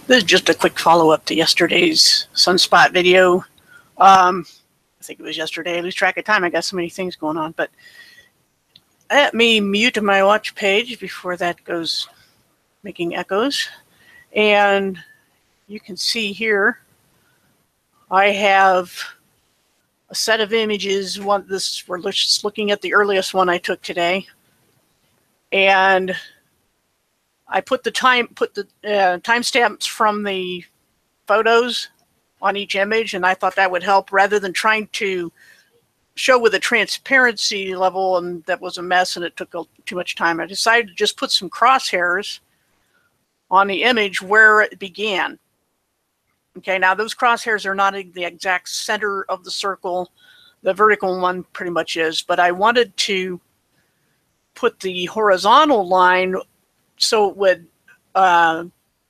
This is just a quick follow-up to yesterday's Sunspot video. I think it was yesterday. I lose track of time. I got so many things going on. But let me mute my watch page before that goes making echoes. And you can see here, I have a set of images. We're just looking at the earliest one I took today. And I put the timestamps from the photos on each image, and I thought that would help rather than trying to show with a transparency level, and that was a mess and it took too much time. I decided to just put some crosshairs on the image where it began. Okay, now those crosshairs are not in the exact center of the circle. The vertical one pretty much is, but I wanted to put the horizontal line so it would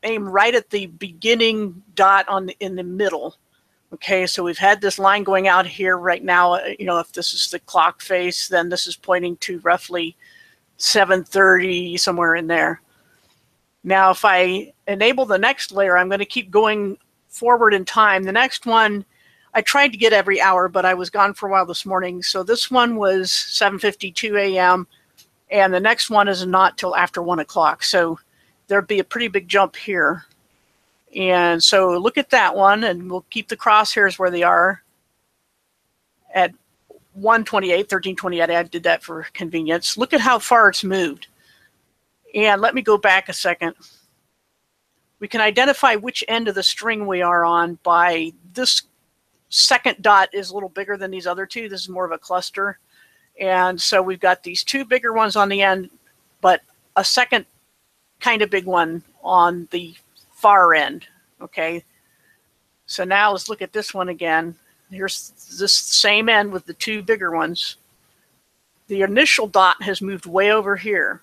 aim right at the beginning dot in the middle. Okay, so we've had this line going out here right now. You know, if this is the clock face, then this is pointing to roughly 7:30, somewhere in there. Now, if I enable the next layer, I'm going to keep going forward in time. The next one, I tried to get every hour, but I was gone for a while this morning. So this one was 7:52 a.m. and the next one is not till after 1 o'clock. So there'd be a pretty big jump here. And so look at that one, and we'll keep the crosshairs where they are at 1:28, 13:28. I did that for convenience. Look at how far it's moved. And let me go back a second. We can identify which end of the string we are on by this second dot is a little bigger than these other two. This is more of a cluster. And so we've got these two bigger ones on the end, but a second kind of big one on the far end. Okay. So now let's look at this one again. Here's this same end with the two bigger ones. The initial dot has moved way over here.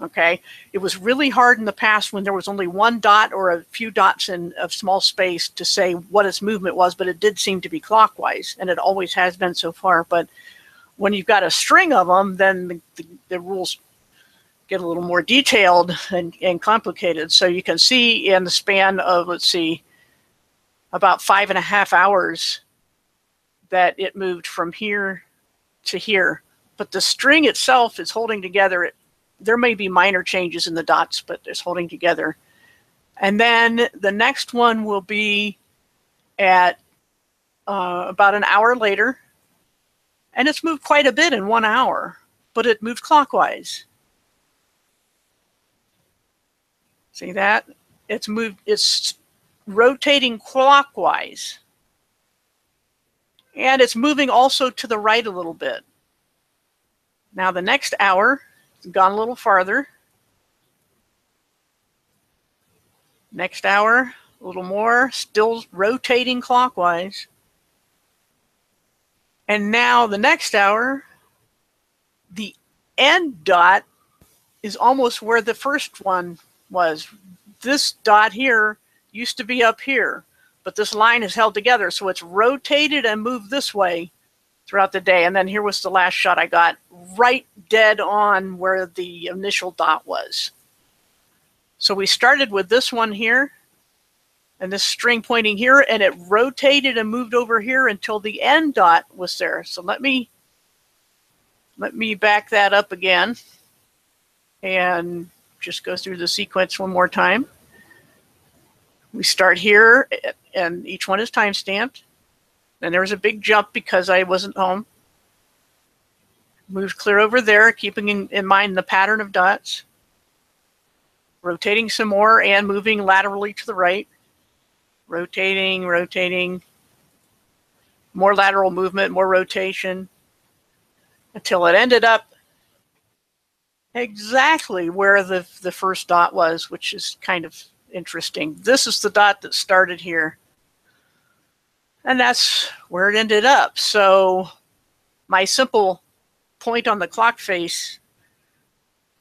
Okay, it was really hard in the past when there was only one dot or a few dots in a small space to say what its movement was, but it did seem to be clockwise, and it always has been so far. But when you've got a string of them, then the rules get a little more detailed and complicated. So you can see in the span of, let's see, about 5.5 hours that it moved from here to here. But the string itself is holding together. There may be minor changes in the dots, but it's holding together. And then the next one will be at about an hour later. And it's moved quite a bit in 1 hour, but it moved clockwise. See that? It's rotating clockwise. And it's moving also to the right a little bit. Now the next hour, gone a little farther. Next hour, a little more, still rotating clockwise. And now the next hour, the end dot is almost where the first one was. This dot here used to be up here, but this line is held together, so it's rotated and moved this way throughout the day. And then here was the last shot I got, right dead on where the initial dot was. So we started with this one here and this string pointing here, and it rotated and moved over here until the end dot was there. So let me back that up again and just go through the sequence one more time. We start here, and each one is time stamped. Then there was a big jump because I wasn't home. Moved clear over there, keeping in mind the pattern of dots. Rotating some more and moving laterally to the right. Rotating, rotating. More lateral movement, more rotation. Until it ended up exactly where the first dot was, which is kind of interesting. This is the dot that started here. And that's where it ended up. So my simple point on the clock face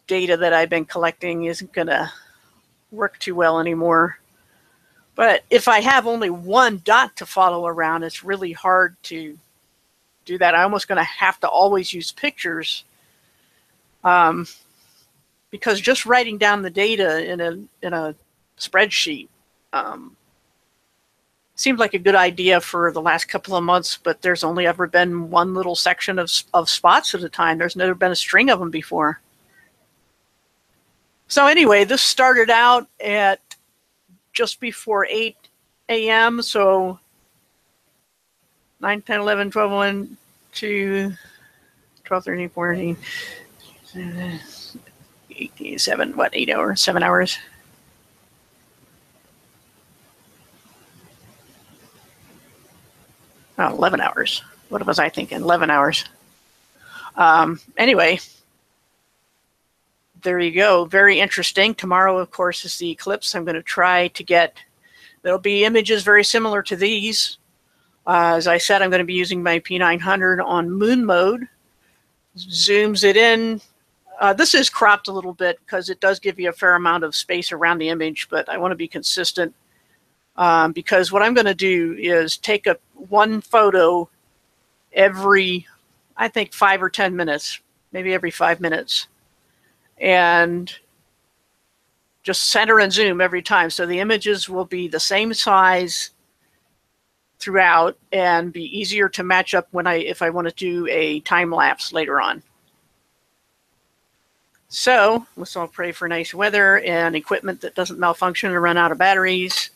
data that I've been collecting isn't going to work too well anymore. But if I have only one dot to follow around, it's really hard to do that. I'm almost going to have to always use pictures because just writing down the data in a spreadsheet. Seemed like a good idea for the last couple of months, but there's only ever been one little section of spots at a time. There's never been a string of them before. So anyway, this started out at just before 8 a.m. So 9, 10, 11, 12, 1, 2, 12, 13, 14, 18, 7, what, 8 hours, 7 hours? Oh, 11 hours. What was I thinking? 11 hours. Anyway, there you go. Very interesting. Tomorrow, of course, is the eclipse. I'm going to try to get, there'll be images very similar to these. As I said, I'm going to be using my P900 on moon mode. Zooms it in. This is cropped a little bit because it does give you a fair amount of space around the image, but I want to be consistent. Because what I'm going to do is take one photo every, I think, 5 or 10 minutes, maybe every 5 minutes, and just center and zoom every time. So the images will be the same size throughout and be easier to match up when if I want to do a time lapse later on. So let's all pray for nice weather and equipment that doesn't malfunction or run out of batteries.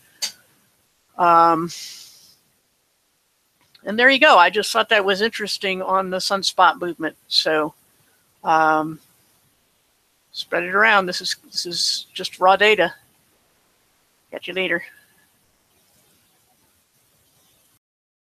And there you go. I just thought that was interesting on the sunspot movement. So spread it around. This is just raw data. Catch you later.